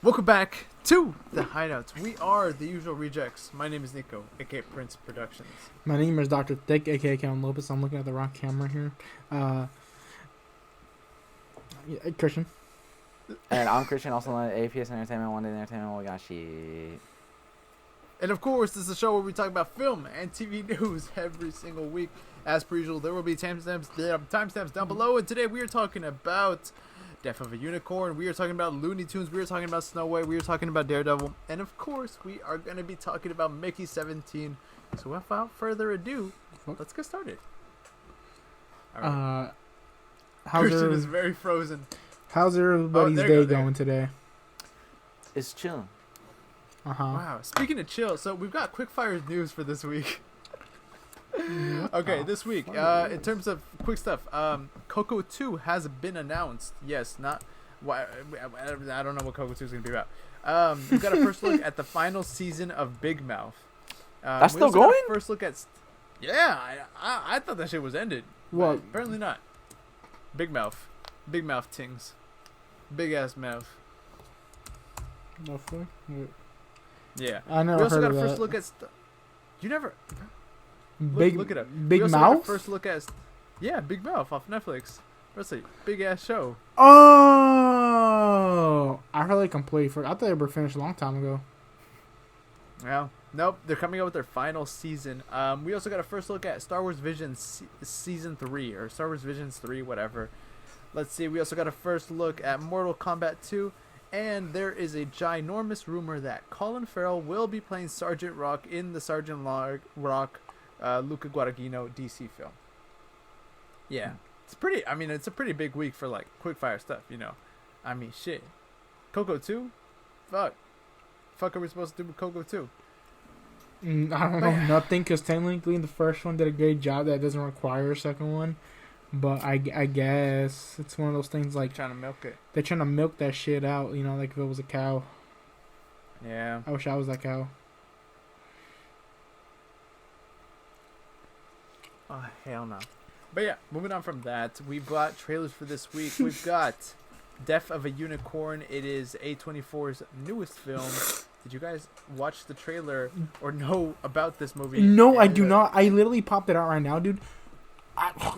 Welcome back to the Hideouts. We are the usual rejects. My name is Neco, aka Prince Productions. My name is Dr. Thick, aka Kevin Lopez. I'm looking at the wrong camera here. Christian. And I'm Christian, also known as APS Entertainment, One Day Entertainment. We got shit. And of course, this is a show where we talk about film and TV news every single week. As per usual, there will be timestamps down below. And today we are talking about Death of a Unicorn. We are talking about Looney Tunes. We are talking about Snow White. We are talking about Daredevil. And of course, we are going to be talking about Mickey 17. So without further ado, let's get started. All right. Christian is very frozen. How's everybody's day going today? It's chilling. Wow. Speaking of chill, so we've got quickfire news for this week. Okay, this week, in terms of quick stuff, Coco 2 has been announced. Yes, not why I don't know what Coco 2 is going to be about. We've got a first look at the final season of Big Mouth. That's still going? First look at I thought that shit was ended. Well, apparently not. Big Mouth tings. Big ass mouth. Roughly. Yeah. I never we also heard got of a first that. look at you never look it up. Big we also Mouth? got a first look at Big Mouth off Netflix. That's a big ass show. Oh, I heard they completely forgot. I thought they were finished a long time ago. Well, nope. They're coming out with their final season. We also got a first look at Star Wars Visions Season 3 or Star Wars Visions 3, whatever. Let's see. We also got a first look at Mortal Kombat 2. And there is a ginormous rumor that Colin Farrell will be playing Sergeant Rock in the Sergeant Rock Luca Guadagnino DC film. Yeah. It's a pretty big week for like quickfire stuff, you know. I mean, shit. Coco 2? Fuck are we supposed to do with Coco 2? I don't know nothing, because technically the first one did a great job that doesn't require a second one. But I guess it's one of those things like Trying to milk it. they're trying to milk that shit out, you know, like if it was a cow. Yeah. I wish I was that cow. Oh, hell no. But yeah, moving on from that, we've got trailers for this week. We've got Death of a Unicorn. It is A24's newest film. Did you guys watch the trailer or know about this movie? No, I do not. I literally popped it out right now, dude.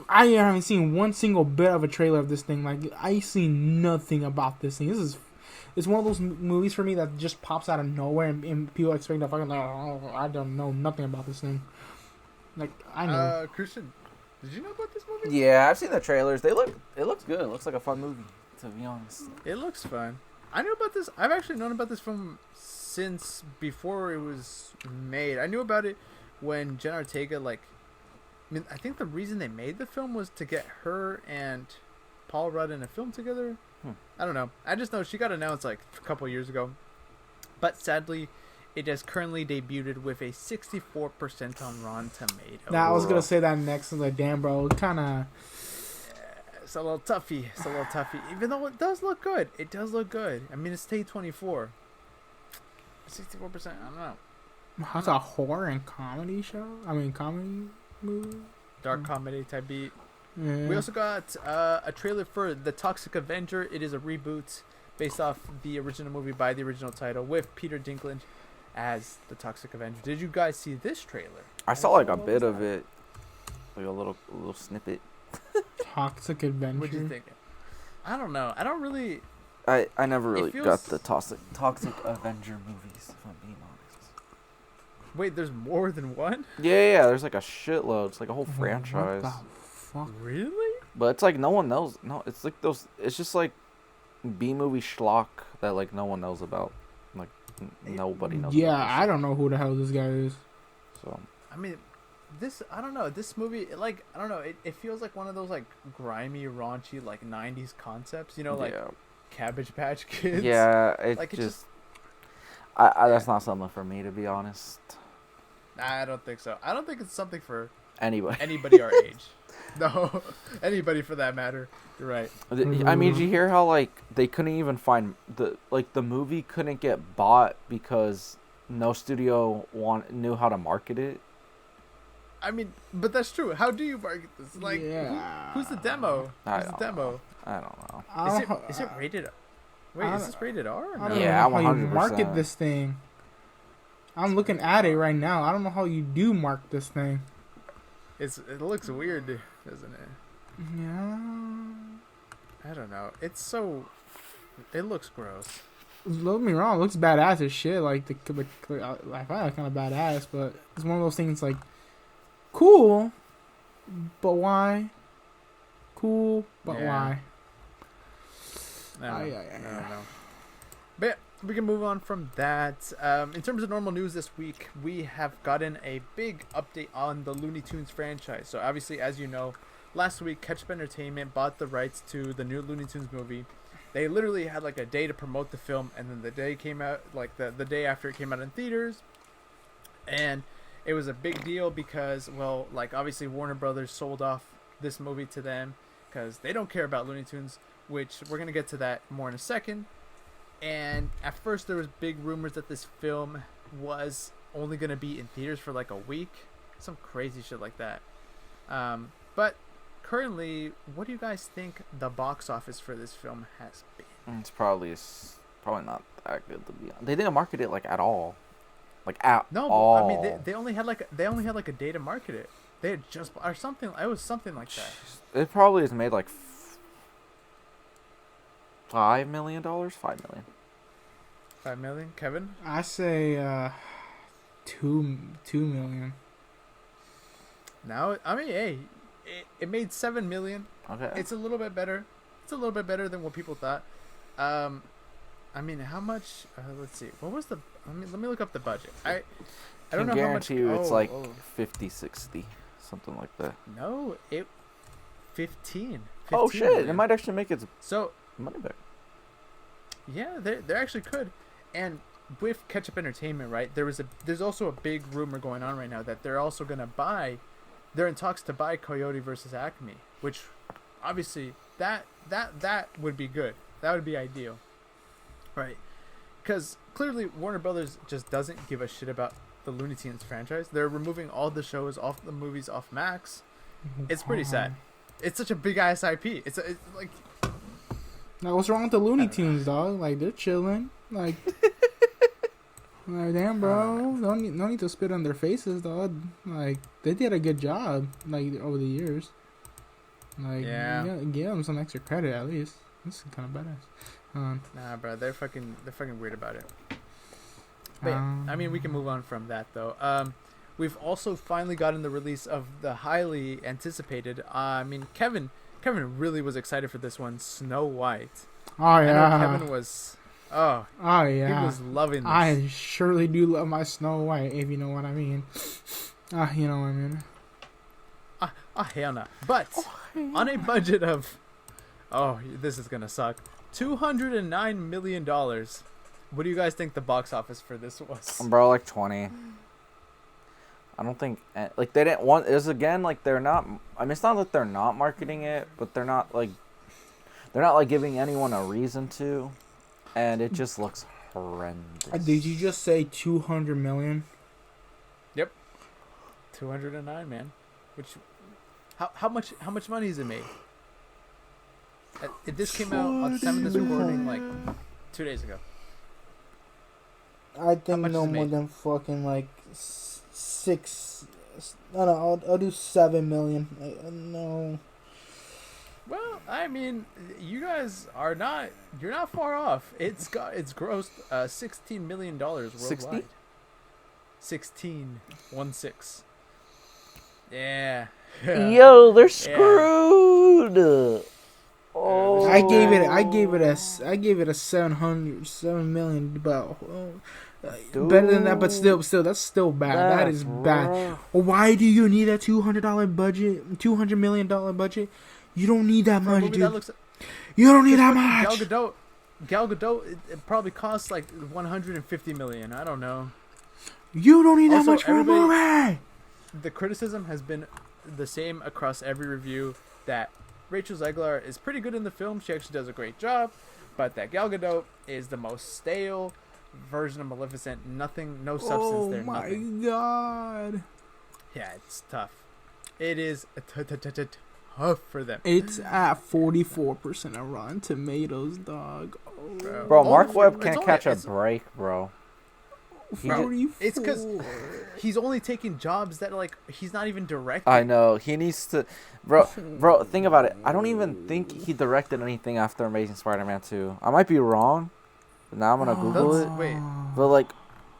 I haven't seen one single bit of a trailer of this thing. Like, I see nothing about this thing. It's one of those movies for me that just pops out of nowhere and people expect to fucking like, oh, I don't know nothing about this thing. Like, I know. Christian, did you know about this movie? Yeah, I've seen the trailers. It looks good. It looks like a fun movie, to be honest. It looks fun. I knew about this. I've actually known about this film since before it was made. I knew about it when Jen Ortega, I think the reason they made the film was to get her and Paul Rudd in a film together. I don't know. I just know she got announced like a couple years ago. But sadly, it has currently debuted with a 64% on Rotten Tomatoes. Nah, I was going to say that next. I was like, damn, bro. Kind of... It's a little toughy. Even though it does look good. It does look good. I mean, it's T24. 64%, I don't know. That's a horror and comedy show? I mean, comedy movie? Dark comedy type beat. Yeah. We also got a trailer for The Toxic Avenger. It is a reboot based off the original movie by the original title with Peter Dinklage as the Toxic Avenger. Did you guys see this trailer? I saw like a bit of it, like a little snippet. Toxic Adventure. What'd you think? I don't know. I don't really. I never really feels... got the Toxic Avenger movies, if I'm being honest. Wait, there's more than one? Yeah, there's like a shitload. It's like a whole franchise. What the fuck? Really? But it's like no one knows. No, it's like those. It's just like B-movie schlock that like no one knows about. Like nobody knows. Yeah, about I don't know who the hell this guy is. So. I mean, I don't know. This movie, like, I don't know. It feels like one of those like grimy, raunchy, like 90s concepts. You know, like Cabbage Patch Kids. Yeah, like just. That's not something for me, to be honest. I don't think so. I don't think it's something for anybody our age. No, anybody for that matter. You're right. I mean, did you hear how like they couldn't even find the movie couldn't get bought because no studio knew how to market it? I mean, but that's true. How do you market this? Like, yeah. who's the demo? Who's the demo? I don't know. Is it rated? Wait, is this rated R? Or I no? don't Yeah, know how you 100%. market this thing. I'm looking at it right now. I don't know how you do mark this thing. It looks weird, doesn't it? Yeah. I don't know. It looks gross. Don't get me wrong, it looks badass as shit. Like I find it kind of badass, but it's one of those things like cool, but why? Cool, but Yeah. why? I don't know. Aye. I don't know. But yeah, we can move on from that. In terms of normal news this week, we have gotten a big update on the Looney Tunes franchise. So obviously, as you know, last week Ketchup Entertainment bought the rights to the new Looney Tunes movie. They literally had like a day to promote the film, and then the day came out, like the day after it came out in theaters. And it was a big deal because, well, like obviously Warner Brothers sold off this movie to them because they don't care about Looney Tunes, which we're going to get to that more in a second. And at first there was big rumors that this film was only going to be in theaters for like a week. Some crazy shit like that. But currently, what do you guys think the box office for this film has been? It's probably not that good to be honest. They didn't market it like at all. Like at No, all. but, I mean they only had like a day to market it. They had just or something. It was something like that. It probably has made like $5 million. $5 million. 5 million, Kevin. I say 2 million. Now, I mean, hey, it made 7 million. Okay. It's a little bit better. It's a little bit better than what people thought. I mean, how much? Let's see. What was the? Let me look up the budget. I don't know how much. Guarantee you it's like oh. 50, 60, something like that. No, 15. Oh 15 shit! million. It might actually make its So money back. yeah, they actually could. And with Ketchup Entertainment, right? There's also a big rumor going on right now that they're also gonna buy. They're in talks to buy Coyote versus Acme, which obviously that would be good. That would be ideal, right? Because clearly Warner Brothers just doesn't give a shit about the Looney Tunes franchise. They're removing all the shows off the movies off Max. It's pretty sad. It's such a big ass IP. It's like. Now, what's wrong with the Looney Tunes, dog? Like, they're chilling. Like, damn, bro. No need to spit on their faces, dog. Like, they did a good job, like, over the years. Like, Yeah. give them some extra credit, at least. This is kind of badass. Nah, bro, they're fucking weird about it. But yeah, I mean, we can move on from that though. We've also finally gotten the release of the highly anticipated. I mean, Kevin really was excited for this one, Snow White. Oh, yeah. I know Kevin was. Oh yeah. He was loving this. I surely do love my Snow White, if you know what I mean. You know what I mean. Hell no. But on a budget of, this is gonna suck, $209 million. What do you guys think the box office for this was? Bro, like 20. I don't think like they didn't want. Is again like they're not. I mean, it's not that they're not marketing it, but they're not like giving anyone a reason to, and it just looks horrendous. Did you just say 200 million? Yep. 209, man. Which, how much money has it made? This came out on the time of this recording like 2 days ago. I think much no is it more made? than fucking like 6. No, I'll do 7 million. No. Well, I mean, you guys are not. You're not far off. It's grossed $16 million worldwide. 60? 16. 16. Yeah. Yo, they're screwed. Oh, I gave it a 7 million, but better than that. But still, that's still bad. That is bad. Why do you need a $200 budget? $200 million budget? You don't need that For a much, movie dude. that looks, You don't need that fucking much. Gal Gadot, it probably costs like 150 million. I don't know. You don't need that Also, much for a movie. The criticism has been the same across every review that Rachel Zegler is pretty good in the film. She actually does a great job, but that Gal Gadot is the most stale version of Maleficent. No substance there. Oh my Nothing. god. Yeah, it's tough. It is tough for them. It's at 44% of Rotten Tomatoes, dog. Oh. Bro, Mark It's Webb only- can't catch a break, bro. Bro, 44. it's because he's only taking jobs that like he's not even directing. I know he needs to, bro. Think about it. I don't even think he directed anything after Amazing Spider-Man 2. I might be wrong, but now I'm gonna Google it. Wait. But like,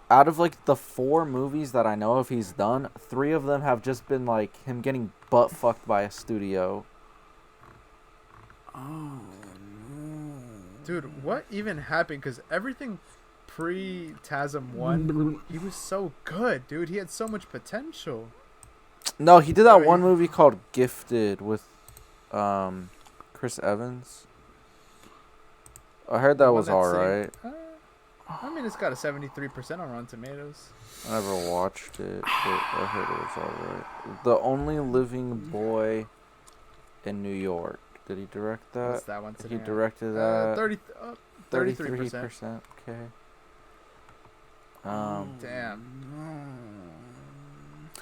out of like the 4 movies that I know of he's done, 3 of them have just been like him getting butt fucked by a studio. Oh, no. Dude, what even happened? Because everything pre-TASM 1, he was so good, dude. He had so much potential. No, he did that Sorry. one movie called Gifted with, Chris Evans. I heard that The one was that's alright. I mean, it's got a 73% on Rotten Tomatoes. I never watched it, but I heard it was alright. The Only Living Boy in New York. Did he direct What's that? that one? He directed that. 33%. 33%. Okay. Damn.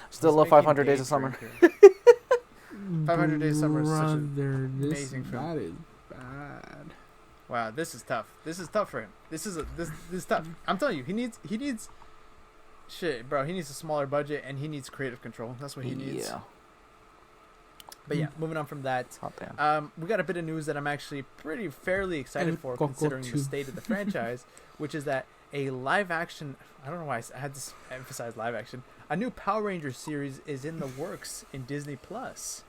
Still love He's 500 making Days of Summer. Drinker. 500 Days of Summer is such an amazing film. That is bad. Wow, this is tough. This is tough for him. This is tough. I'm telling you, he needs shit, bro. He needs a smaller budget and he needs creative control. That's what he needs. Yeah. But yeah, moving on from that. Hot damn. We got a bit of news that I'm actually fairly excited for, considering the state of the franchise, which is that a live action. I don't know why I had to emphasize live action. A new Power Rangers series is in the works in Disney Plus.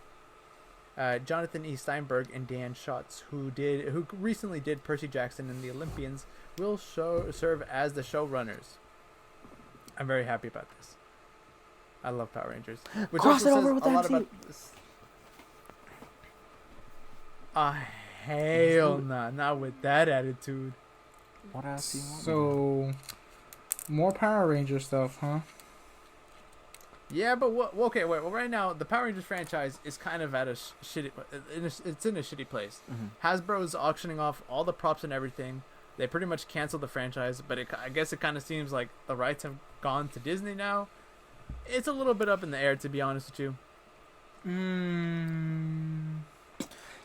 Jonathan E. Steinberg and Dan Schutz, who recently did Percy Jackson and the Olympians, will serve as the showrunners. I'm very happy about this. I love Power Rangers. Which Cross also it over says with a that lot team. about this. Hell nah, not with that attitude. What else do you want? So, more Power Ranger stuff, huh? Yeah, but okay, wait. Well, right now the Power Rangers franchise is kind of at a shitty. It's in a shitty place. Mm-hmm. Hasbro's auctioning off all the props and everything. They pretty much canceled the franchise, but I guess it kind of seems like the rights have gone to Disney now. It's a little bit up in the air, to be honest with you.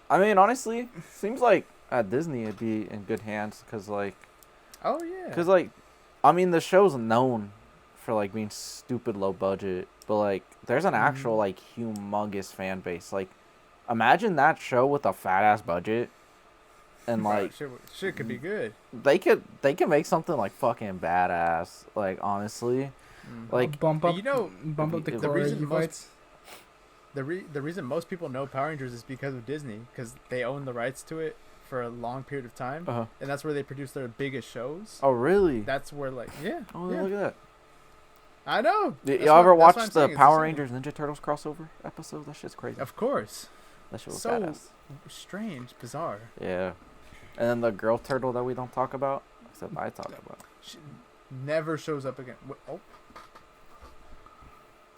I mean, honestly, seems like at Disney it'd be in good hands because, like, Oh yeah. I mean, the show's known for like being stupid low budget, but like, there's an actual like humongous fan base. Like, imagine that show with a fat ass budget, and Bro, like, shit could be good. they could make something like fucking badass. Like, honestly, like, bump up, you know, bump up the the reason choreography fights. The reason most people know Power Rangers is because of Disney, because they own the rights to it for a long period of time, and that's where they produce their biggest shows. oh really? That's where, like, yeah. Oh, yeah. look at that. I know. Y'all ever that's what I'm watched the saying, it's Power insane. Rangers Ninja Turtles crossover episode? That shit's crazy. Of course. That shit was So badass. strange, bizarre. Yeah. And then the girl turtle that we don't talk about, except I talk about. She never shows up again. Oh,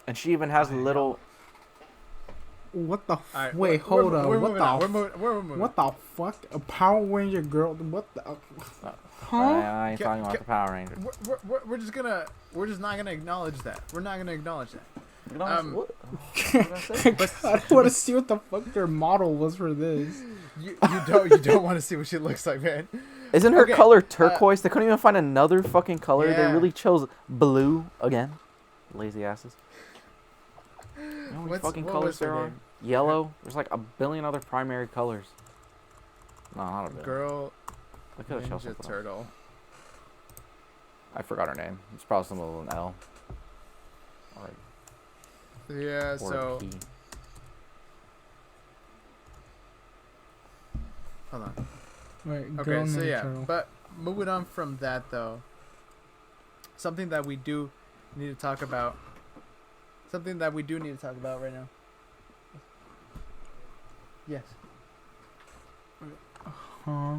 And she even has little. What the? all right, Wait, hold up. We're What moving on. the? We're moving. What the fuck? A Power Ranger girl? What the? Huh? I ain't Ca- talking about ca- the Power Rangers. We're just not gonna acknowledge that. We're not gonna acknowledge that. What did I say? But I want to see what the fuck their model was for this. you don't want to see what she looks like, man. Isn't her Okay, color turquoise? They couldn't even find another fucking color. Yeah. They really chose blue again. Lazy asses. You know how many fucking what colors was her there are? name? Yellow. There's like a billion other primary colors. No, not a billion. Girl I could have chose Ninja something else. Turtle. I forgot her name. It's probably something with an L. Yeah, Or so a P. hold on. Right, girl Okay, so Ninja yeah, Turtle. but moving on from that though, something that we do need to talk about. Something that we do need to talk about right now. Yes. Huh?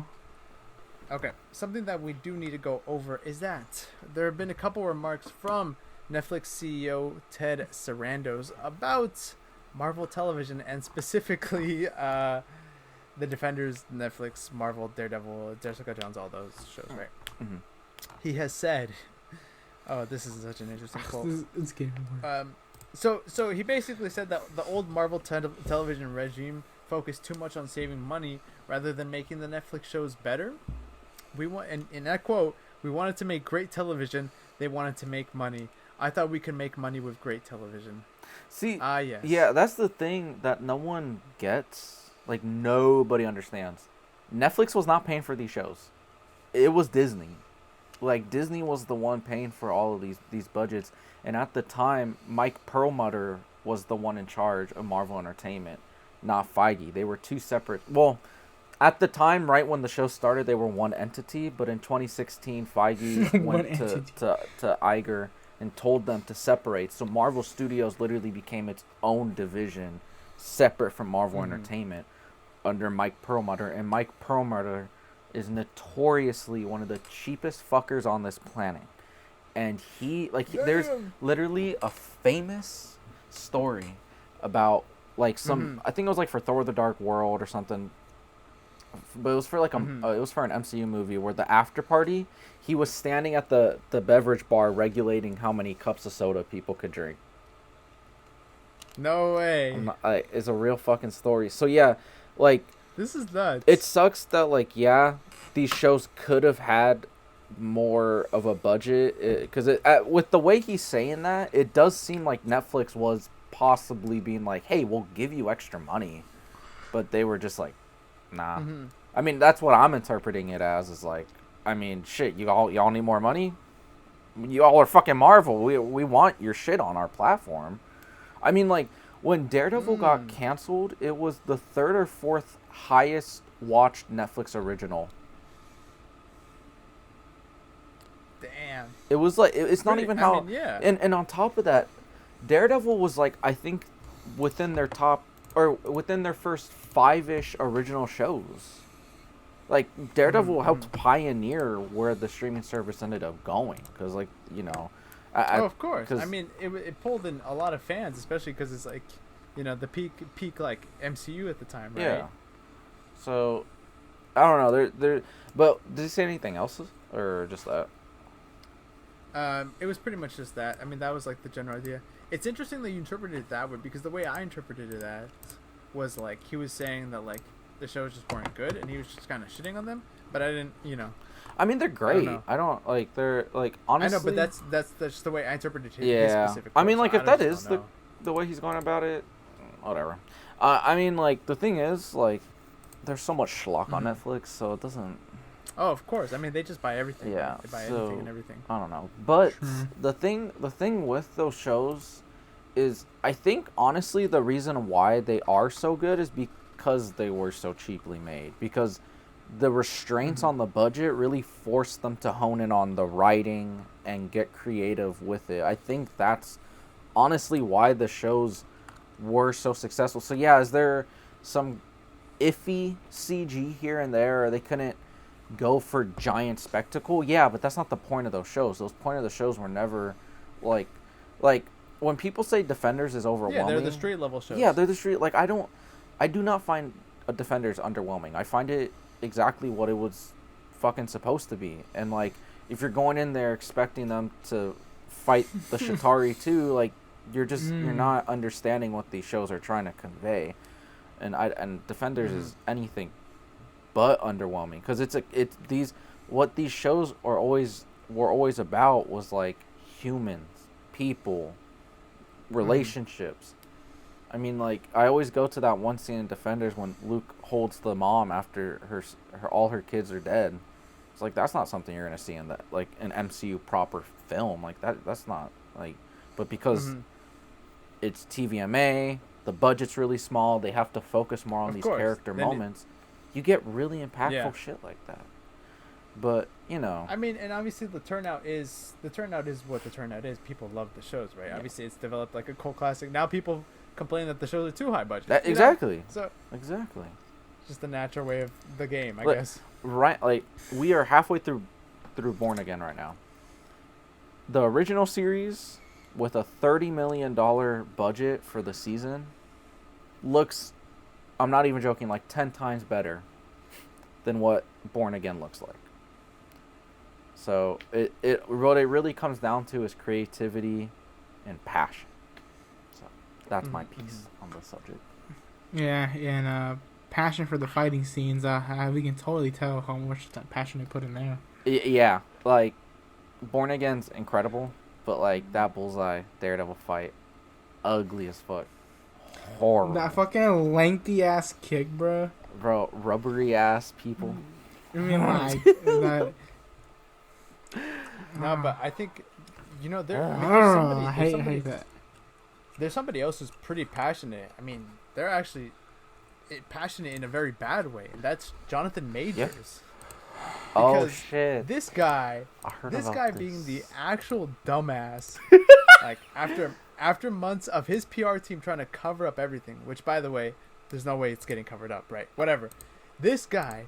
Okay, something that we do need to go over is that there have been a couple remarks from Netflix CEO Ted Sarandos about Marvel Television and specifically the Defenders, Netflix, Marvel, Daredevil, Jessica Jones, all those shows, right? Mm-hmm. He has said, oh, this is such an interesting quote. It's getting worse. So he basically said that the old Marvel television regime focused too much on saving money rather than making the Netflix shows better. We want, and in that quote, we wanted to make great television. They wanted to make money. I thought we could make money with great television. See, Yes. yeah, that's the thing that no one gets. Like, nobody understands. Netflix was not paying for these shows. It was Disney. Like, Disney was the one paying for all of these budgets. And at the time, Mike Perlmutter was the one in charge of Marvel Entertainment, not Feige. They were two separate... Well, at the time, right when the show started, they were one entity. But in 2016, Feige went to Iger and told them to separate. So Marvel Studios literally became its own division, separate from Marvel Entertainment, under Mike Perlmutter. And Mike Perlmutter is notoriously one of the cheapest fuckers on this planet. And there's literally a famous story about, like, some, I think it was, like, for Thor the Dark World or something, but it was for, like, it was for an MCU movie where the after party, he was standing at the beverage bar regulating how many cups of soda people could drink. No way. It's a real fucking story. So, yeah, like... This is nuts. It sucks that, like, yeah, these shows could have had more of a budget, because with the way he's saying that, it does seem like Netflix was possibly being like, hey, we'll give you extra money, but they were just like, nah. I mean, that's what I'm interpreting it as, is like, I mean, shit, y'all need more money? You all are fucking Marvel. We want your shit on our platform. I mean, like, when Daredevil got canceled, it was the third or fourth highest watched Netflix original. Damn. It was like, it's not even how... I mean, yeah. And on top of that, Daredevil was, like, I think within their top, or within their first 5-ish original shows. Like, Daredevil helped pioneer where the streaming service ended up going. Because, like, you know... of course. I mean, it pulled in a lot of fans, especially because it's, like, you know, the peak, like, MCU at the time, right? Yeah. So, I don't know. But did he say anything else? Or just that? It was pretty much just that. I mean, that was, like, the general idea. It's interesting that you interpreted it that way, because the way I interpreted it was, like, he was saying that, like, the shows just weren't good, and he was just kind of shitting on them, but I didn't, you know. I mean, they're great. I don't like, they're, like, honestly... I know, but that's just the way I interpreted his specific I mean, like, so if that is the way he's going about it, whatever. I mean, like, the thing is, like, there's so much schlock on Netflix, so it doesn't... Oh, of course. I mean, they just buy everything. Yeah. They buy anything and everything. I don't know. But the thing with those shows is, I think, honestly, the reason why they are so good is because they were so cheaply made. Because the restraints on the budget really forced them to hone in on the writing and get creative with it. I think that's honestly why the shows were so successful. So, yeah, is there some iffy CG here and there, or they couldn't go for giant spectacle? Yeah, but that's not the point of those shows. Those point of the shows were never like when people say Defenders is overwhelming. Yeah, they're the street level shows. Yeah, they're the street. Like, I do not find a Defenders underwhelming. I find it exactly what it was fucking supposed to be. And, like, if you're going in there expecting them to fight the Shatari too, like, you're not understanding what these shows are trying to convey. And Defenders is anything but underwhelming, because what these shows were always about was, like, humans, people, relationships. I mean, like, I always go to that one scene in Defenders when Luke holds the mom after all her kids are dead. It's like, that's not something you're gonna see in that, like, an MCU proper film. Like, that's not, like, but because it's TVMA, the budget's really small, they have to focus more on these character moments. You get really impactful shit like that. But, you know, I mean, and obviously the turnout is what the turnout is. People love the shows, right? Yeah. Obviously, it's developed like a cult classic. Now people complain that the shows are too high budget. Exactly. So exactly. Just the natural way of the game, I guess. Right, like, we are halfway through Born Again right now. The original series, with a $30 million budget for the season, looks, I'm not even joking, like 10 times better than what Born Again looks like. So what it really comes down to is creativity and passion. That's my piece on the subject. Yeah, and passion for the fighting scenes. We can totally tell how much passion they put in there. Yeah, like Born Again's incredible, but like that Bullseye Daredevil fight, ugly as fuck, horrible. That fucking lengthy ass kick, bro. Bro, rubbery ass people. I mean, like that. No, but I think, there. I hate that. There's somebody else who's pretty passionate. I mean, they're actually passionate in a very bad way, and that's Jonathan Majors. Yep. Oh Because shit! This guy, I heard this about guy this. being the actual dumbass, like after months of his PR team trying to cover up everything, which by the way, there's no way it's getting covered up, right? Whatever. This guy,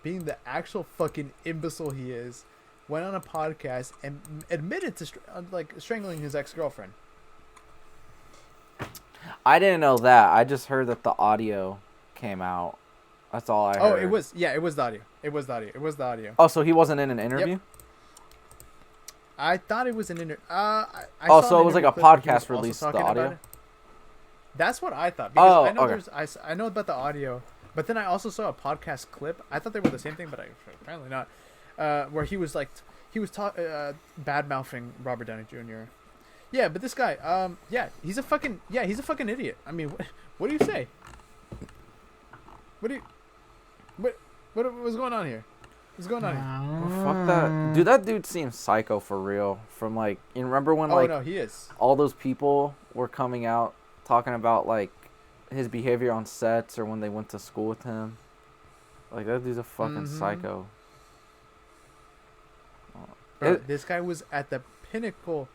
being the actual fucking imbecile he is, went on a podcast and admitted to strangling his ex-girlfriend. I didn't know that. I just heard that the audio came out. That's all I heard. Oh, it was the audio. It was the audio. Oh, so he wasn't in an interview? Yep. I thought it was an interview. So it was like a podcast release, the audio? That's what I thought. Because I know okay. I know about the audio, but then I also saw a podcast clip. I thought they were the same thing, but apparently not. Where he was bad mouthing Robert Downey Jr. Yeah, but this guy, he's a fucking idiot. I mean, what do you say? What's going on here? What's going on here? Well, fuck that. Dude, that dude seems psycho for real. From like, you remember when no, he is. all those people were coming out talking about like his behavior on sets or when they went to school with him? Like, that dude's a fucking psycho. Bro, this guy was at the pinnacle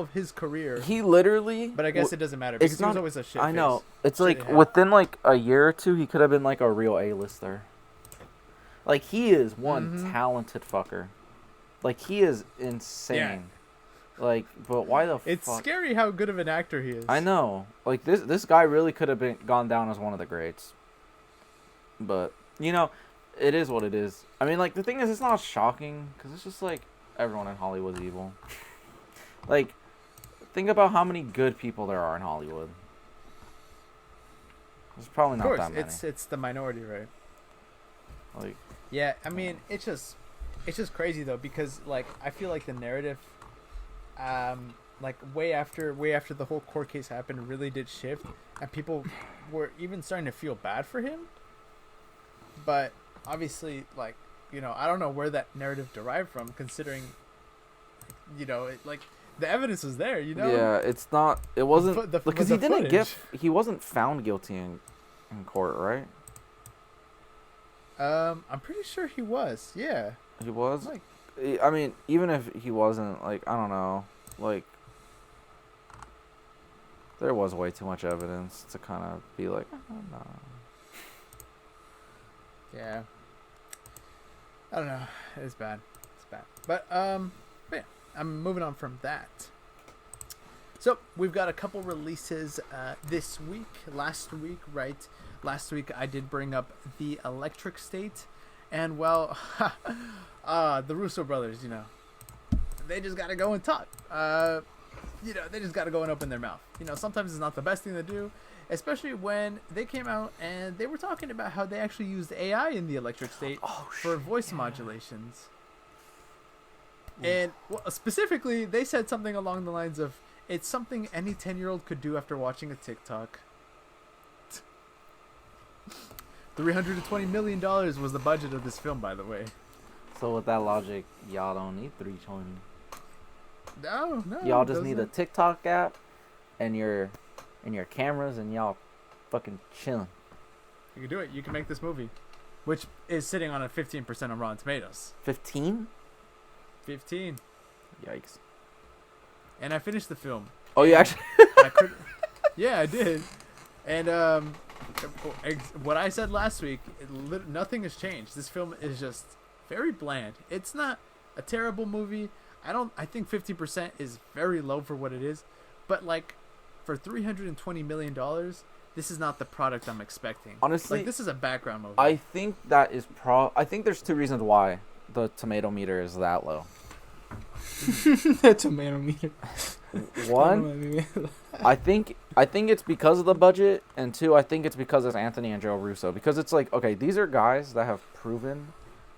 of his career. He literally... But I guess it doesn't matter because he was always a shit I know. face. It's like within like a year or two, he could have been like a real A-lister. Like, he is one talented fucker. Like, he is insane. Yeah. Like, but why the fuck? It's scary how good of an actor he is. I know. Like, this guy really could have gone down as one of the greats. But, it is what it is. I mean, like, the thing is, it's not shocking because it's just like everyone in Hollywood's evil. Like, think about how many good people there are in Hollywood. There's probably not that many. It's the minority, right? Like, yeah, I mean, it's just crazy though because like I feel like the narrative, like way after the whole court case happened, really did shift, and people were even starting to feel bad for him. But obviously, like, I don't know where that narrative derived from, considering, like the evidence was there, Yeah, it's not. It wasn't because he didn't footage. He wasn't found guilty in court, right? I'm pretty sure he was. Yeah. He was. Like, I mean, even if he wasn't, like, I don't know, like, there was way too much evidence to kind of be like, oh, no. Yeah. I don't know. It's bad. But yeah, I'm moving on from that. So we've got a couple releases this week. Last week I did bring up The Electric State, and well, the Russo brothers, they just gotta go and talk. They just gotta go and open their mouth. Sometimes it's not the best thing to do, especially when they came out and they were talking about how they actually used AI in The Electric State for voice modulations. And specifically, they said something along the lines of, "It's something any 10-year-old could do after watching a TikTok." $320 million was the budget of this film, by the way. So with that logic, y'all don't need 320. No. Y'all just need a TikTok app and your cameras, and y'all fucking chilling. You can do it. You can make this movie, which is sitting on a 15% on Rotten Tomatoes. 15? 15. Yikes. And I finished the film. Oh, you actually? Yeah, I did. And what I said last week, nothing has changed. This film is just very bland. It's not a terrible movie. I think 50% is very low for what it is. But like, for $320 million, this is not the product I'm expecting. Honestly, like, this is a background movie. I think that is I think there's two reasons why the tomato meter is that low. Tomato meter. One, I think it's because of the budget, and two, I think it's because it's Anthony and Joe Russo. Because it's like, okay, these are guys that have proven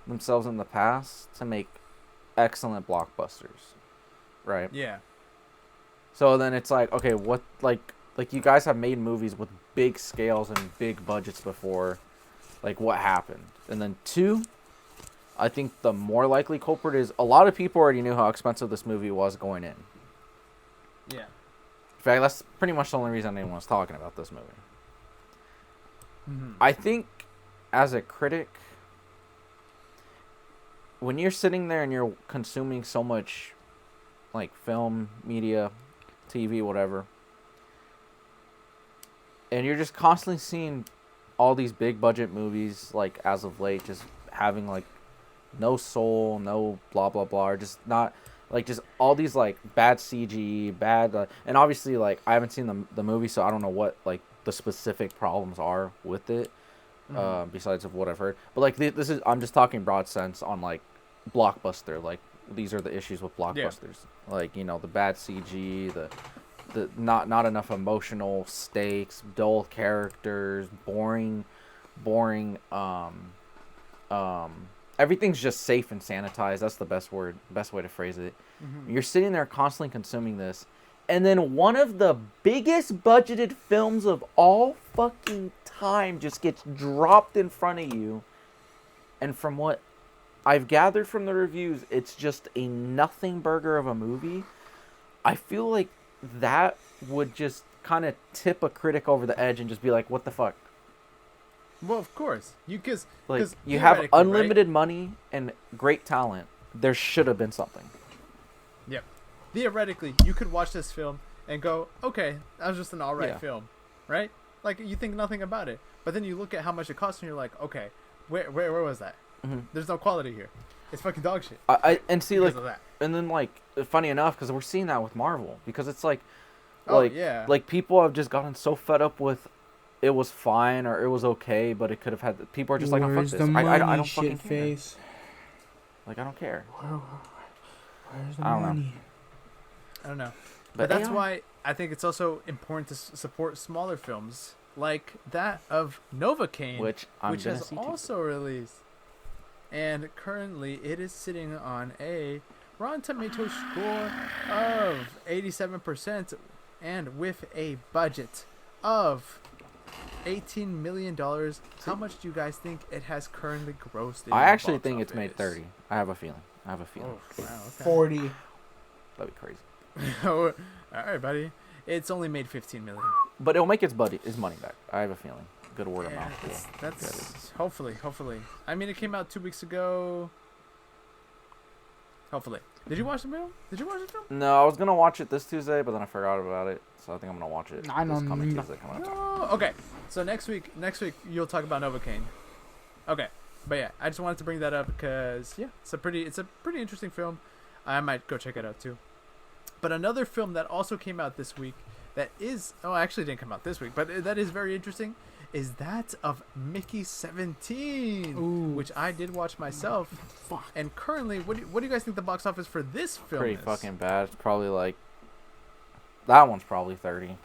themselves in the past to make excellent blockbusters, right? Yeah. So then it's like, okay, what, like you guys have made movies with big scales and big budgets before, like what happened? And then two, I think the more likely culprit is a lot of people already knew how expensive this movie was going in. Yeah. In fact, that's pretty much the only reason anyone was talking about this movie. Mm-hmm. I think as a critic, when you're sitting there and you're consuming so much like film, media, TV, whatever, and you're just constantly seeing all these big budget movies, like as of late, just having like no soul, no blah blah blah, or just not like just all these like bad CG, bad, and obviously like I haven't seen the movie, so I don't know what like the specific problems are with it, besides of what I've heard. But like this is, I'm just talking broad sense on like blockbuster, like these are the issues with blockbusters, like, you know, the bad CG, the not enough emotional stakes, dull characters, boring, everything's just safe and sanitized. That's the best way to phrase it. Mm-hmm. You're sitting there constantly consuming this, and then one of the biggest budgeted films of all fucking time just gets dropped in front of you, and from what I've gathered from the reviews, it's just a nothing burger of a movie. I feel like that would just kind of tip a critic over the edge and just be like, what the fuck? Well, of course. Because you have unlimited money and great talent. There should have been something. Yep. Theoretically, you could watch this film and go, okay, that was just an alright film, right? Like, you think nothing about it. But then you look at how much it costs and you're like, okay, where was that? Mm-hmm. There's no quality here. It's fucking dog shit. And see, like, and then, like, funny enough, because we're seeing that with Marvel. Because it's like, like, people have just gotten so fed up with it was fine or it was okay, but it could have had... People are just like, oh, fuck this. I don't fucking care. Like, I don't care. Where's the money? I don't know. But that's why I think it's also important to support smaller films like that of Novocaine, which has also released. And currently it is sitting on a Rotten Tomatoes score of 87% and with a budget of $18 million. How much do you guys think it has currently grossed? I actually think it's made 30. I have a feeling. Oh, wow, okay. 40. That'd be crazy. All right, buddy. It's only made $15 million. But it'll make his money back. I have a feeling. Good word of mouth. That's hopefully. I mean, it came out 2 weeks ago. Hopefully. Did you watch the film? No, I was gonna watch it this Tuesday, but then I forgot about it. So I think I'm gonna watch it. I know. Okay. So next week you'll talk about Novocaine. Okay. But yeah, I just wanted to bring that up because it's a pretty interesting film. I might go check it out too. But another film that also came out this week that is actually didn't come out this week, but that is very interesting, is that of Mickey 17, which I did watch myself. Fuck. And currently, what do you guys think the box office for this film Pretty is? fucking bad. It's probably like, that one's probably 30.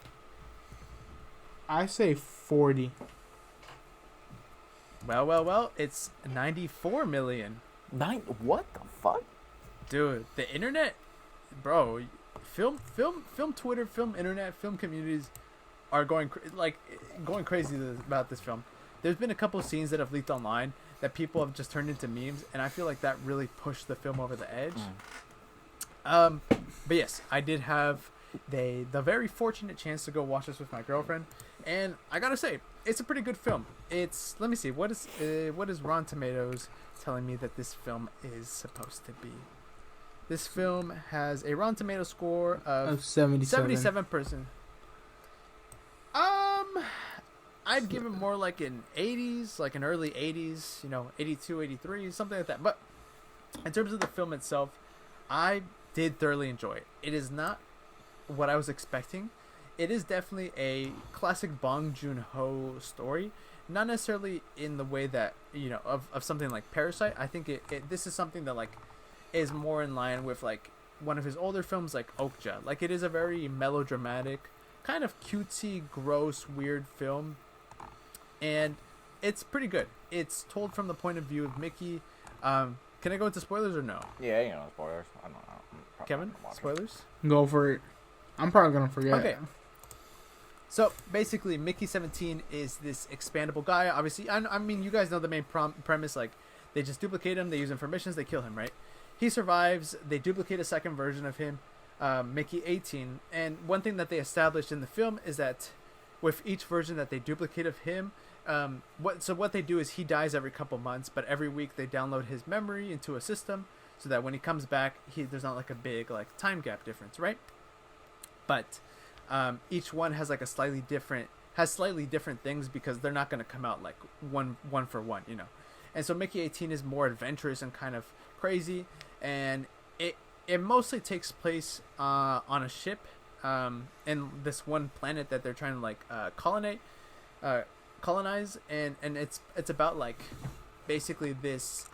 I say 40. Well, it's 94 million. What the fuck? Dude, the internet, bro, film Twitter, film internet, film communities are going crazy about this film. There's been a couple of scenes that have leaked online that people have just turned into memes, and I feel like that really pushed the film over the edge. But yes, I did have the very fortunate chance to go watch this with my girlfriend, and I gotta say, it's a pretty good film. It's, let me see, what is Rotten Tomatoes telling me that this film is supposed to be? This film has a Rotten Tomatoes score of 77%. I'd give it more like an 80s, like an early 80s, 82, 83, something like that. But in terms of the film itself, I did thoroughly enjoy it. It is not what I was expecting. It is definitely a classic Bong Joon-ho story. Not necessarily in the way that, of something like Parasite. I think this is something that, like, is more in line with like one of his older films, like Okja. Like, it is a very melodramatic, kind of cutesy, gross, weird film, and it's pretty good. It's told from the point of view of Mickey. Can I go into spoilers or no? Yeah, you know, spoilers. I don't know. Kevin, spoilers? Go for it. I'm probably gonna forget. Okay. So basically, Mickey 17 is this expandable guy. Obviously, I mean, you guys know the main premise. Like, they just duplicate him, they use him for missions, they kill him, right? He survives. They duplicate a second version of him, Mickey 18. And one thing that they established in the film is that with each version that they duplicate of him, what they do is he dies every couple months, but every week they download his memory into a system so that when he comes back, there's not like a big like time gap difference, right? But each one has like slightly different things because they're not going to come out like one for one, you know. And so Mickey 18 is more adventurous and kind of crazy, and it mostly takes place on a ship in this one planet that they're trying to like colonize, and it's about like basically this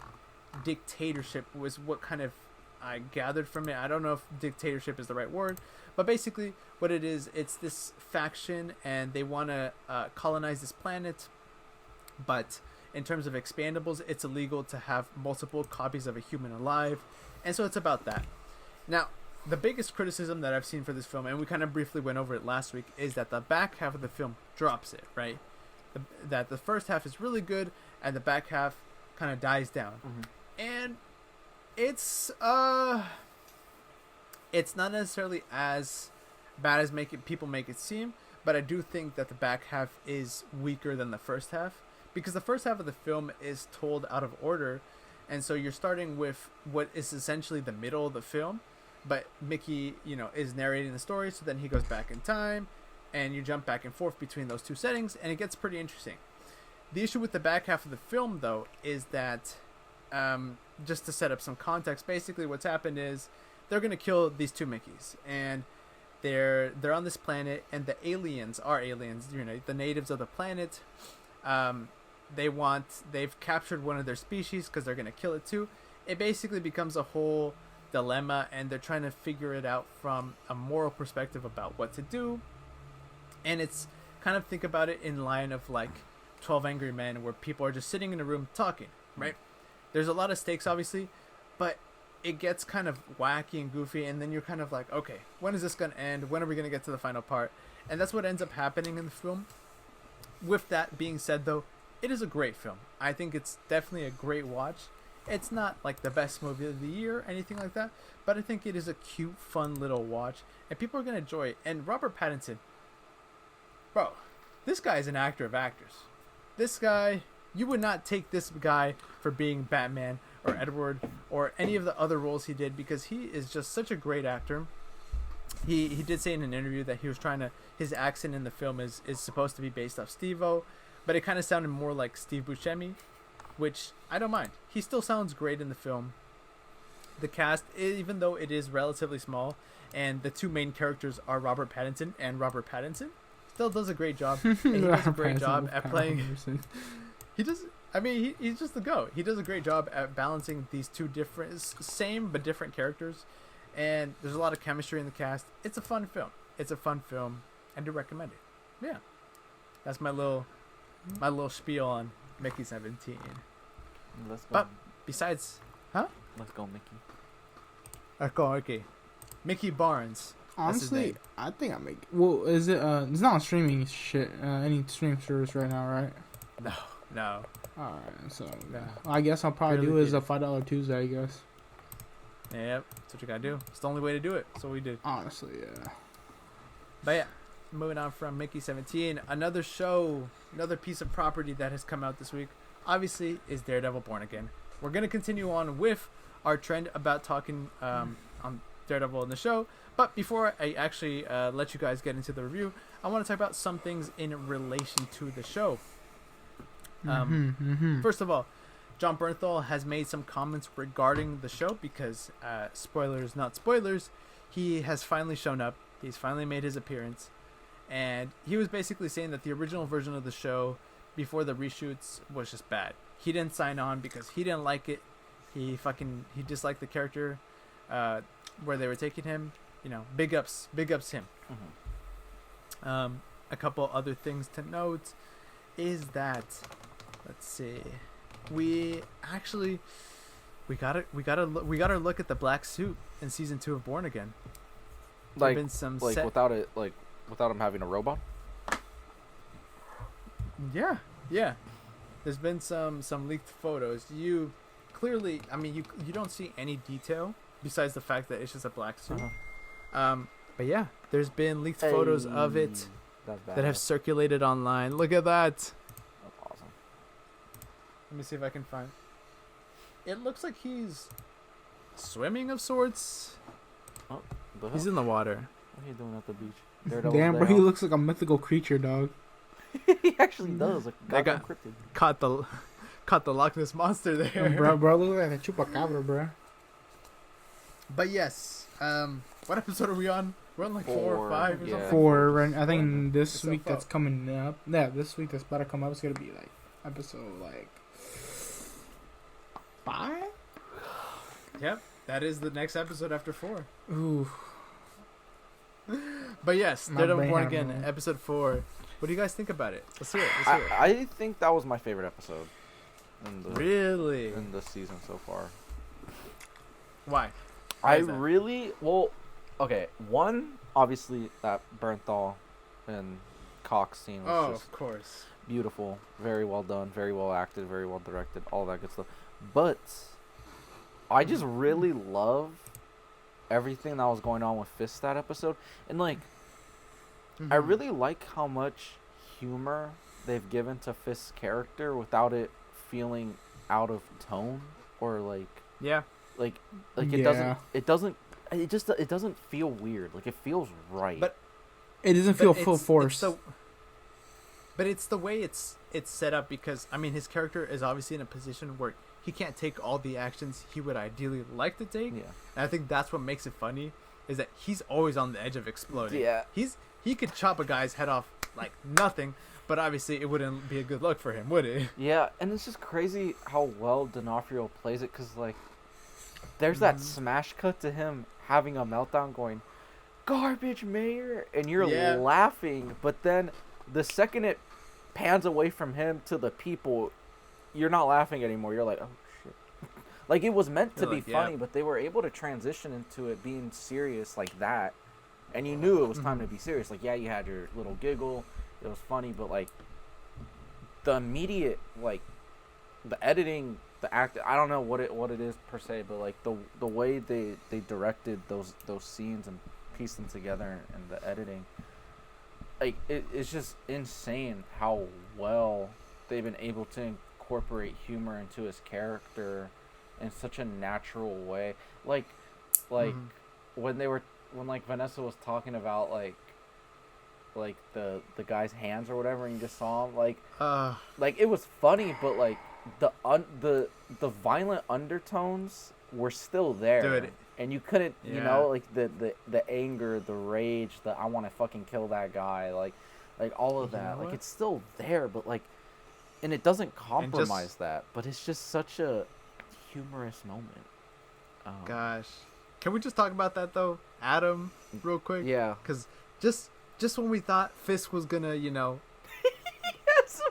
dictatorship was what kind of I gathered from it. I don't know if dictatorship is the right word, but basically what it is, it's this faction and they want to colonize this planet, but in terms of expandables, it's illegal to have multiple copies of a human alive, and so it's about that. Now, the biggest criticism that I've seen for this film, and we kind of briefly went over it last week, is that the back half of the film drops it, right? That the first half is really good, and the back half kind of dies down. Mm-hmm. And it's not necessarily as bad as people make it seem, but I do think that the back half is weaker than the first half, because the first half of the film is told out of order, and so you're starting with what is essentially the middle of the film, but Mickey, you know, is narrating the story, so then he goes back in time, and you jump back and forth between those two settings, and it gets pretty interesting. The issue with the back half of the film, though, is that just to set up some context, basically what's happened is they're going to kill these two Mickeys, and they're on this planet, and the aliens are aliens, you know, the natives of the planet. They've captured one of their species because they're going to kill it too. It basically becomes a whole dilemma, and they're trying to figure it out from a moral perspective about what to do. And it's kind of, think about it in line of like 12 Angry Men, where people are just sitting in a room talking, right? There's a lot of stakes, obviously, but it gets kind of wacky and goofy, and then you're kind of like, okay, when is this going to end? When are we going to get to the final part? And that's what ends up happening in the film. With that being said, though, it is a great film. I think it's definitely a great watch. It's not like the best movie of the year or anything like that, but I think it is a cute, fun little watch, and people are going to enjoy it. And Robert Pattinson, bro, this guy is an actor of actors. This guy, you would not take this guy for being Batman or Edward or any of the other roles he did, because he is just such a great actor. He did say in an interview that he was trying to, his accent in the film is supposed to be based off Steve-O, but it kind of sounded more like Steve Buscemi, which I don't mind. He still sounds great in the film. The cast, even though it is relatively small, and the two main characters are Robert Pattinson and Robert Pattinson, still does a great job. And he does a great job at playing. He does. I mean, he's just the GOAT. He does a great job at balancing these two different, same but different characters. And there's a lot of chemistry in the cast. It's a fun film. I do recommend it. Yeah, that's my little spiel on Mickey 17. Let's go. But besides, Let's go, Mickey. okay, Mickey Barnes. Honestly, I think I make. Well, is it? It's not on streaming shit. Any streaming service right now, right? No. All right, so No. I guess I'll probably Barely do is did. a $5 Tuesday. I guess. Yep, that's what you gotta do. It's the only way to do it. So we did. Honestly, yeah. But yeah, moving on from Mickey 17, another piece of property that has come out this week, obviously, is Daredevil Born Again. We're going to continue on with our trend about talking on Daredevil in the show. But before I actually let you guys get into the review, I want to talk about some things in relation to the show. First of all, John Bernthal has made some comments regarding the show because, spoilers not spoilers, he has finally shown up. He's finally made his appearance. And he was basically saying that the original version of the show before the reshoots was just bad. He didn't sign on because he didn't like it. he disliked the character, where they were taking him. You know, big ups him. Mm-hmm. A couple other things to note is that, let's see, we gotta look at the black suit in season 2 of Born Again. Like, been some without him having a robot. Yeah. There's been some leaked photos. You clearly, I mean, you don't see any detail besides the fact that it's just a black suit. But yeah, there's been leaked photos of it that have circulated online. Look at that. That's awesome. Let me see if I can find. It looks like he's swimming of sorts. Oh, he's in the water. What are you doing at the beach? Damn, bro, he looks like a mythical creature, dog. He actually does. Like, caught the Loch Ness monster there. Bro, look like a chupacabra, bro. But yes, what episode are we on? We're on like 4 or 5 or something. 4, right? I think this week that's coming up. Yeah, this week that's about to come up is gonna be like episode like 5. Yep, that is the next episode after 4. Ooh. But yes, Daredevil Born Again, episode 4. What do you guys think about it? Let's hear it. I think that was my favorite episode. Really? In the season so far. Why? Okay, one, obviously that Bernthal and Cox scene was just of course. beautiful, very well done, very well acted, very well directed, all that good stuff. But I just really love everything that was going on with Fist that episode. And like I really like how much humor they've given to Fist's character without it feeling out of tone or like it doesn't feel weird. Like it feels right. But it doesn't feel full force. But it's the way it's set up, because I mean his character is obviously in a position where he can't take all the actions he would ideally like to take. Yeah. And I think that's what makes it funny, is that he's always on the edge of exploding. Yeah. He could chop a guy's head off like nothing, but obviously it wouldn't be a good look for him, would it? Yeah, and it's just crazy how well D'Onofrio plays it, because like there's that smash cut to him having a meltdown going, "Garbage mayor," and you're laughing, but then the second it pans away from him to the people, you're not laughing anymore. You're like, oh shit. Like it was meant to be funny, but they were able to transition into it being serious like that. And you knew it was time to be serious. Like, yeah, you had your little giggle. It was funny, but like the immediate, like the editing, the act, I don't know what it is per se, but like the way they directed those scenes and pieced them together, and the editing, like it's just insane how well they've been able to incorporate humor into his character in such a natural way. Like when like Vanessa was talking about like the guy's hands or whatever, and you just saw him like it was funny, but like the violent undertones were still there. Dude, and you couldn't you know, like the anger, the rage, the I want to fucking kill that guy, like all of that, like it's still there, but like, and it doesn't compromise that, but it's just such a humorous moment. Gosh, can we just talk about that though, Adam, real quick? Yeah, because just when we thought Fisk was gonna, you know,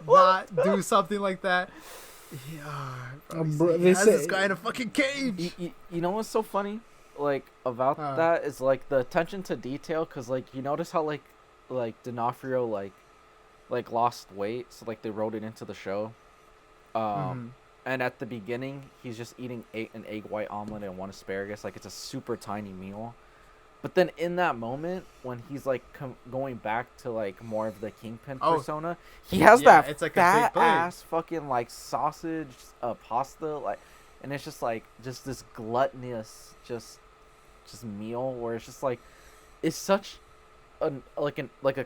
not do something like that, he has this guy in a fucking cage. You know what's so funny, like about that is like the attention to detail, because like you notice how like D'Onofrio like lost weight, so like they wrote it into the show. And at the beginning, he's just eating an egg white omelet and 1 asparagus. Like, it's a super tiny meal. But then in that moment, when he's, like, going back to, like, more of the Kingpin persona, he has that it's like fat-ass fucking, like, sausage pasta. Like, and it's just, like, just this gluttonous just meal where it's just, like, it's such a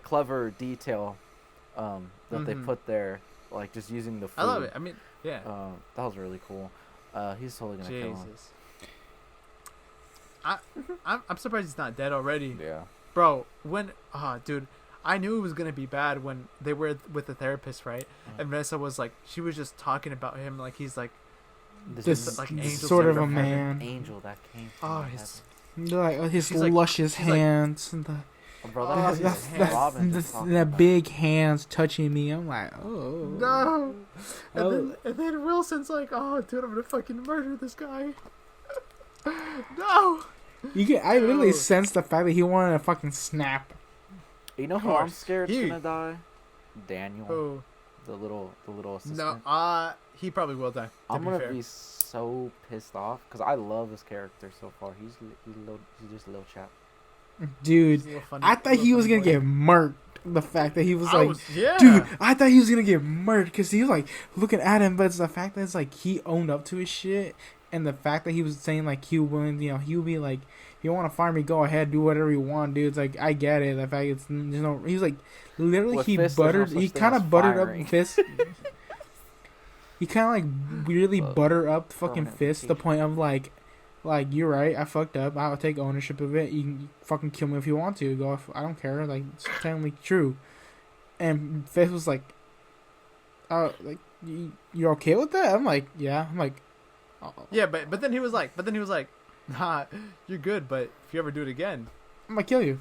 clever detail that they put there. Like, just using the food. I love it. I mean... Yeah. That was really cool. He's totally gonna kill him. I'm surprised he's not dead already. Yeah. Bro, dude, I knew it was gonna be bad when they were with the therapist, right? And Vanessa was like, she was just talking about him like he's like this like angels sort of a from heaven. man. Angel that came Oh, from his, heaven. Like his She's like- luscious she's like- hands and the Oh, bro, Oh, that's his that's hands. Robin just talking the about. big hands touching me. I'm like, oh no. And, Oh. then Wilson's like, oh, dude, I'm gonna fucking murder this guy. No. You get. I literally No. sensed the fact that he wanted to fucking snap. You know Of who I'm course. scared is He- gonna die? Daniel, Oh. the little assistant. No. He probably will die. I'm To gonna be fair. be so pissed off because I love his character so far. He's just a little chap. Dude, He's a little funny- I thought little he was funny gonna boy. get murked. The fact that he was like, yeah. dude, I thought he was gonna get murked because he was like looking at him, but it's the fact that it's like he owned up to his shit, and the fact that he was saying like he was willing, he would be like, if you want to fire me, go ahead, do whatever you want, dude. It's like I get it. The fact it's there's no, he was like literally With he Fist, there's no buttered, such he thing kind as of buttered firing. up Fist. He kind of like weirdly Well, butter up fucking permanent Fist to the vacation. point of like you're right, I fucked up. I'll take ownership of it. You can fucking kill me if you want to. Go, I don't care. Like it's technically true. And Fist was like, like you're okay with that? I'm like, yeah. I'm like, oh. Yeah, but then he was like, nah, you're good. But if you ever do it again, I'm gonna kill you.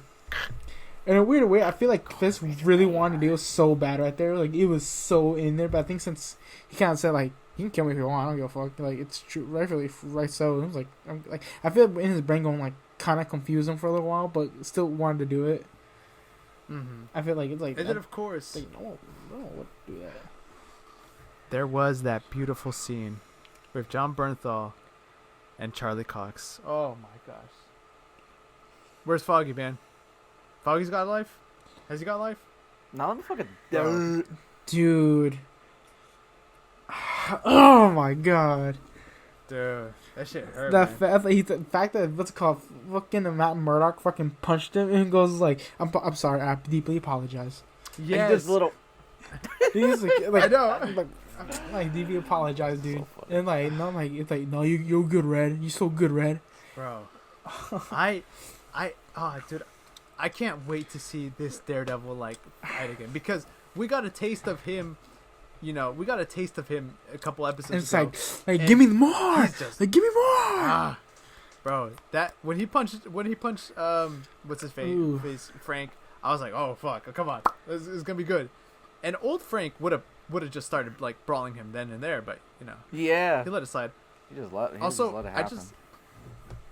In a weird way, I feel like Fist really wanted to deal so bad right there. Like it was so in there. But I think since he kind of said like, you can kill me if you want. I don't give a fuck. Like it's true, rightfully right. So it was like, I feel in his brain going like kind of confused him for a little while, but still wanted to do it. mm-hmm. I feel like it's like, And then of course, no, what do that. there was that beautiful scene with John Bernthal and Charlie Cox. Oh my gosh. Where's Foggy, man? Foggy's got life? Has he got life? Now let me fucking. Bro. Dude. Oh my god. Dude, that shit hurt, The man. fact that what's it called, fucking Matt Murdock fucking punched him and goes like, I'm sorry, I deeply apologize. Yes. This little. He's like, I know. like deeply apologize, dude. So funny. And like, no, like it's like, no, you're good, Red. You're so good, Red. Bro. Dude, I can't wait to see this Daredevil like fight again because we got a taste of him. We got a taste of him a couple episodes And it's ago. like And give me more. he's just- Like give me more. Bro, that when he punched what's his Ooh. face Frank, I was like, oh fuck, come on, this is gonna be good. And old Frank would have just started like brawling him then and there, but Yeah. he let it slide. He just let it Also, happen.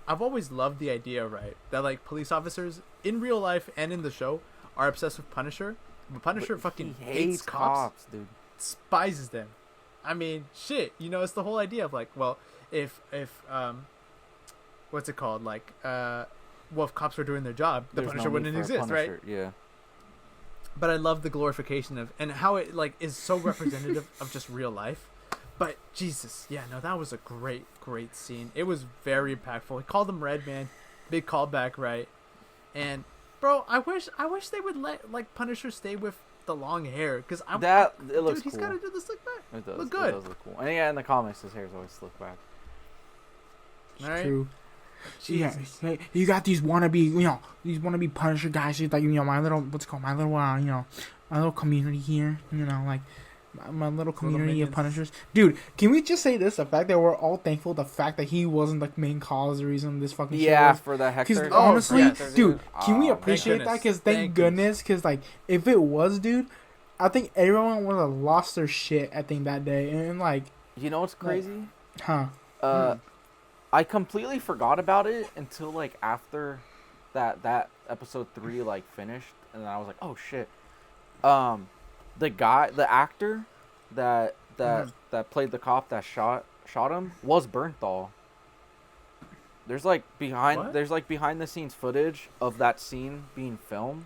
I've always loved the idea, right, that like police officers in real life and in the show are obsessed with Punisher. But Punisher But fucking he hates cops, dude. despises them. I mean, shit, it's the whole idea of like, well, if what's it called, like, if cops were doing their job, the There's Punisher no need wouldn't for a exist, right? Punisher, Yeah. But I love the glorification of and how it like is so representative of just real life. But Jesus, yeah, no, that was a great scene. It was very impactful. He called him Red, man. Big callback, right? And bro, I wish they would let like Punisher stay with the long hair because It looks dude, he's cool. got to do the slick back. It does. Look good. It does look cool. And yeah, in the comics, his hair's always slicked back. It's All right. true. Yeah, Jesus. hey, you got these wannabe Punisher guys. He's like, my little, my little community here. Like my little community of minions. Punishers. Dude, can we just say this? The fact that we're all thankful, the fact that he wasn't the main cause, the reason this fucking Yeah, shit for the Because Hector. honestly, yes. dude, can we Oh, appreciate man. that? Because thank Thank goodness. Because like, if it was, dude, I think everyone would have lost their shit. I think that day, and like, You know what's crazy? huh? I completely forgot about it until like after that episode 3 like finished, and then I was like, oh shit. The actor that played the cop that shot him was Bernthal. There's like behind the scenes footage of that scene being filmed,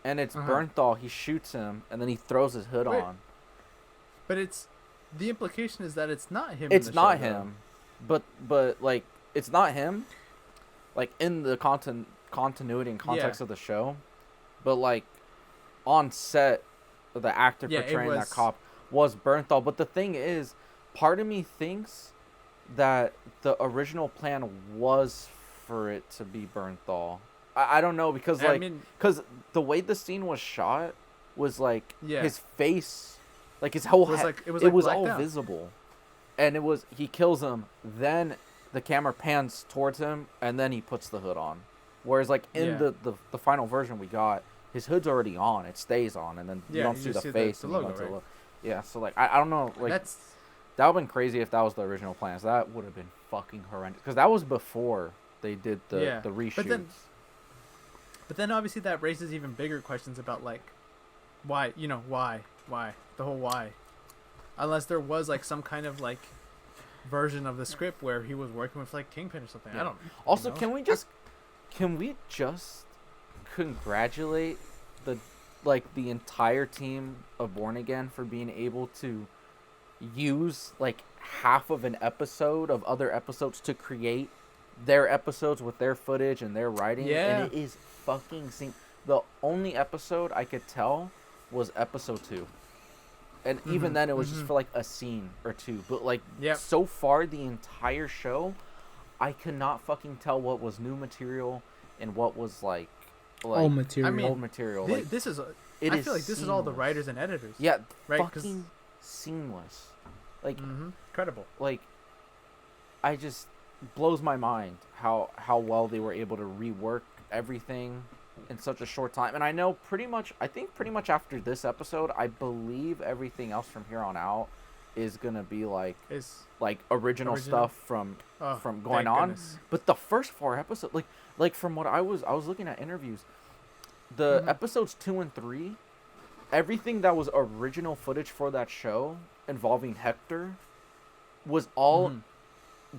and it's Bernthal. He shoots him, and then he throws his hood Wait. on. But the implication is that it's not him. It's in the not show, though. him, but like it's not him, like in the continuity and context of the show, but like on set, the actor Yeah, it portraying that was- cop was Bernthal. But the thing is, part of me thinks that the original plan was for it to be Bernthal. I don't know because I like mean- the way the scene was shot was like Yeah. his face, like his whole It was head, like- it was it like was blacked all out. visible. and he kills him. Then the camera pans towards him, and then he puts the hood on. Whereas like in the final version we got, his hood's already on. It stays on, and then you don't see the face. The logo, right? Yeah, so like I don't know, like that would have been crazy if that was the original plans. That would have been fucking horrendous because that was before they did the reshoots. But then obviously that raises even bigger questions about like why the whole why, unless there was like some kind of like version of the script where he was working with like Kingpin or something. I don't. Also, can we just congratulate the entire team of Born Again for being able to use like half of an episode of other episodes to create their episodes with their footage and their writing. Yeah. And it is fucking the only episode I could tell was episode 2. And even then it was just for like a scene or two. But like so far the entire show, I could not fucking tell what was new material and what was like old material. I mean, old material. I feel like this is all the writers and editors. Yeah, right? Fucking seamless. Like incredible. Like I just blows my mind how well they were able to rework everything in such a short time. And I know pretty much after this episode, I believe everything else from here on out is gonna be like original stuff from going on. Goodness. But the first 4 episodes, like from what I was looking at interviews, the episodes 2 and 3, everything that was original footage for that show involving Hector was all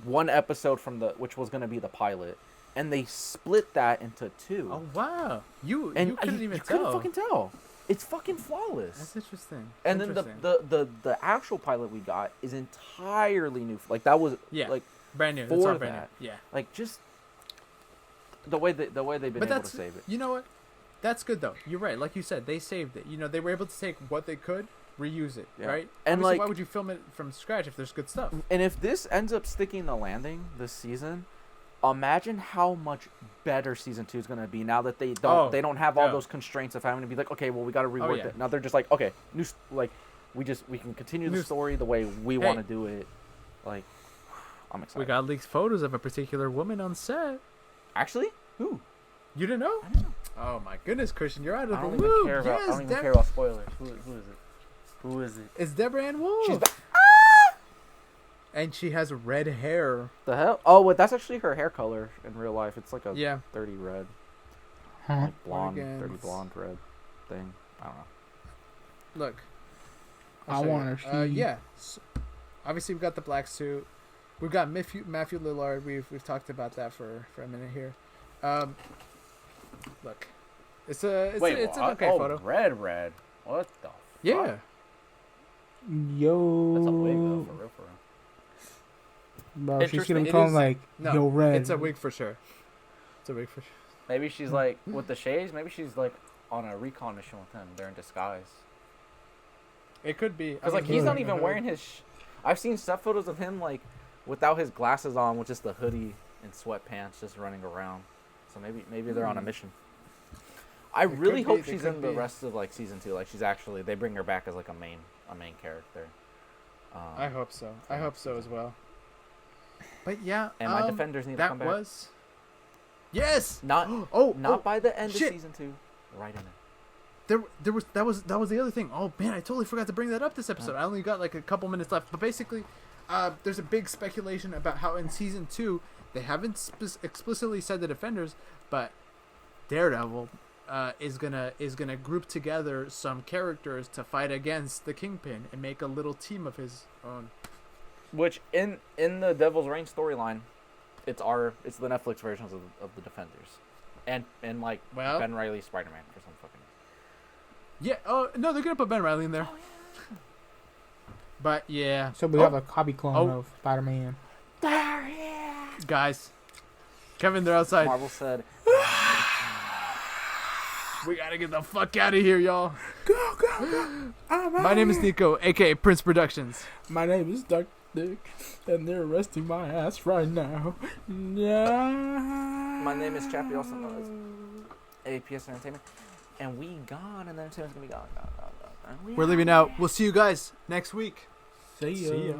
one episode from which was gonna be the pilot, and they split that into 2. Oh wow! You couldn't even tell. Couldn't fucking tell. It's fucking flawless. That's interesting. And then the actual pilot we got is entirely new. Like that was like brand new. For brand new. Yeah. Like just the way they've been able to save it. You know what? That's good though. You're right. Like you said, they saved it. You know, they were able to take what they could, reuse it, right? And obviously, why would you film it from scratch if there's good stuff? And if this ends up sticking the landing this season, imagine how much better season 2 is going to be now that they don't have all those constraints of having to be like, okay, well we got to rework it. Now they're just like, okay, we can continue the story the way we want to do it. Like, I'm excited. We got leaked photos of a particular woman on set. Actually, who? You didn't know? I didn't know. Oh my goodness, Christian, you're out of the loop. I don't even care about spoilers. Who is it? Who is it? It's Deborah Ann Wool. She's back. And she has red hair. The hell? Oh, wait, that's actually her hair color in real life. It's like a dirty red. Like blonde, dirty blonde red thing. I don't know. Look. I want to see. Yeah. So, obviously, we've got the black suit. We've got Matthew Lillard. We've talked about that for a minute here. Look. It's an okay photo. Red. What the fuck? Yeah. Yo. That's a wig though, for real. Bro, she's gonna become like yo red. It's a wig for sure. Maybe she's like with the shades. Maybe she's like on a recon mission with him. They're in disguise. It could be. Because like he's not even wearing his. I've seen set photos of him like without his glasses on, with just the hoodie and sweatpants, just running around. So maybe they're on a mission. I really hope she's in the rest of like season 2. Like they bring her back as like a main character. I hope so. I hope so as well. But yeah, and my defenders need to come back. Yes. Not by the end of season 2. Right in it. That was the other thing. Oh man, I totally forgot to bring that up this episode. I only got like a couple minutes left. But basically, there's a big speculation about how in season 2 they haven't explicitly said the defenders, but Daredevil is gonna group together some characters to fight against the Kingpin and make a little team of his own. Which in the Devil's Reign storyline, it's the Netflix versions of the Defenders, and like Ben Reilly Spider-Man for some fucking. Yeah. Oh no, they're gonna put Ben Reilly in there. Oh, yeah. But yeah. So we have a copy clone of Spider-Man. There he is. Guys, Kevin, they're outside. Marvel said. We gotta get the fuck out of here, y'all. Go. My name is Neco, aka Prince Productions. My name is Duck Dick, and they're arresting my ass right now. Yeah. My name is Chappie, also known as APS Entertainment, and we gone, and the entertainment's gonna be gone. We're leaving out. We'll see you guys next week. See ya.